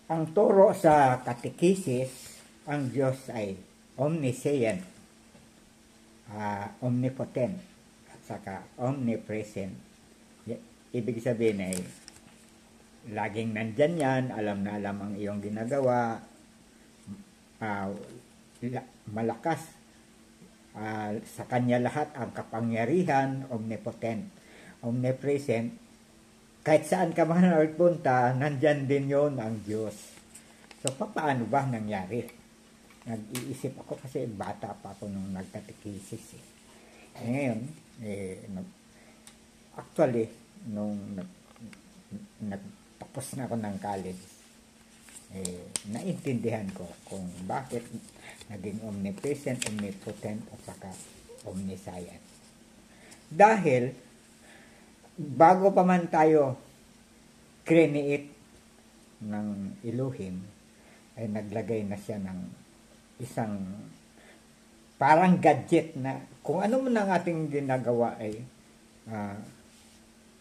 Ang turo sa katekisis, ang Diyos ay omniscient, omnipotent, at saka omnipresent. Ibig sabihin ay laging nandyan yan, alam na alam ang iyong ginagawa, malakas, sa kanya lahat ang kapangyarihan, omnipotent, omnipresent. Kahit saan ka man nagpunta, nandyan din yon ang Diyos. So, paano ba nangyari? Nag-iisip ako kasi bata pa ako nung nagkatekisis. Ngayon, actually, nung nagtapos na ako ng college, naintindihan ko kung bakit naging omnipresent, omnipotent, at saka omniscient. Dahil, bago pa man tayo create ng Elohim, ay naglagay na siya ng isang parang gadget na kung ano man ang ating ginagawa ay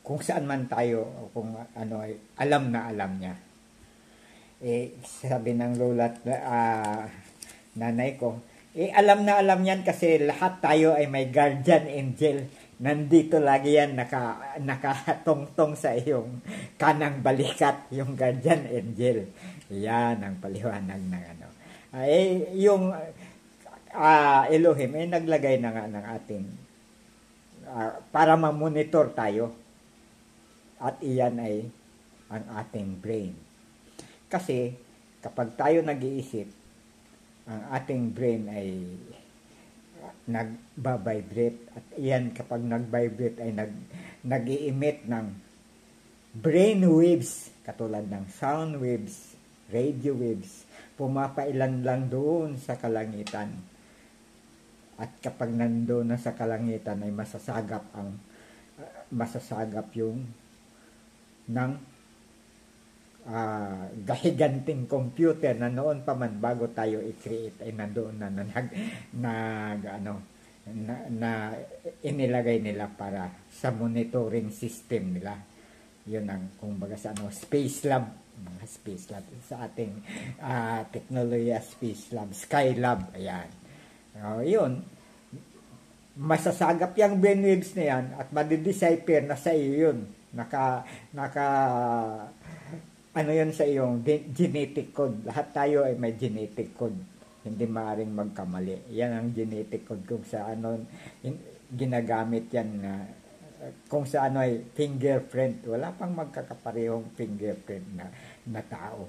kung saan man tayo o kung ano ay alam na alam niya. Sabi ng lola nanay ko, alam na alam yan kasi lahat tayo ay may guardian angel. Nandito lagi yan nakatongtong sa iyong kanang balikat, yung guardian angel. Yan ang paliwanag ng ano. Yung Elohim ay naglagay na nga ng ating para ma-monitor tayo. At iyan ay ang ating brain. Kasi kapag tayo nag-iisip, ang ating brain ay nagba-vibrate, at iyan kapag nag-vibrate ay nag-i-emit ng brain waves katulad ng sound waves, radio waves, pumapailan lang doon sa kalangitan. At kapag nandoon na sa kalangitan ay masasagap yung ng gahiganting computer na noon pa man bago tayo i-create ay nandoon na inilagay nila para sa monitoring system nila. Yun ang kumbaga sa space lab, mga space lab sa ating teknolohiya, space lab, sky lab, ayan. Yun, masasagap yung brainwaves na yan at madidecipher na sa iyo yun. Ano yun sa iyong genetic code. Lahat tayo ay may genetic code. Hindi maaaring magkamali. Yan ang genetic code kung sa ano ginagamit yan na kung sa ano ay fingerprint. Wala pang magkakaparehong fingerprint na tao.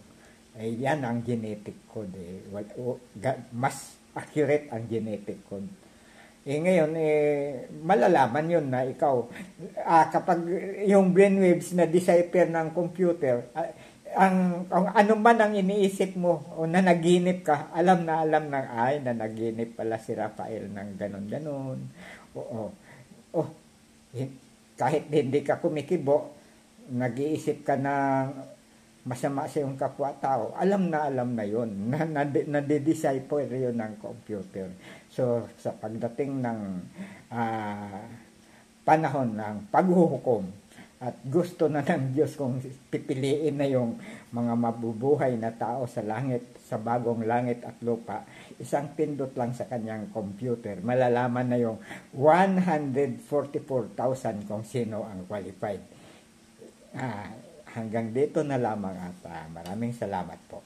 Yan ang genetic code. Mas accurate ang genetic code. Ngayon, malalaman yun na ikaw, kapag yung brainwaves na decipher ng computer, ang ano man ang iniisip mo o nanaginip ka, alam na nanaginip pala si Rafael ng ganon-ganon. Kahit hindi ka kumikibo, nag-iisip ka ng masama sa iyong kapwa-tao, alam na yun, nade-decipher yun ng computer. So, sa pagdating ng panahon ng paghuhukom, at gusto na ng Diyos kung pipiliin na yung mga mabubuhay na tao sa langit, sa bagong langit at lupa, isang pindot lang sa kanyang computer, malalaman na yung 144,000 kung sino ang qualified. Hanggang dito na lamang at maraming salamat po.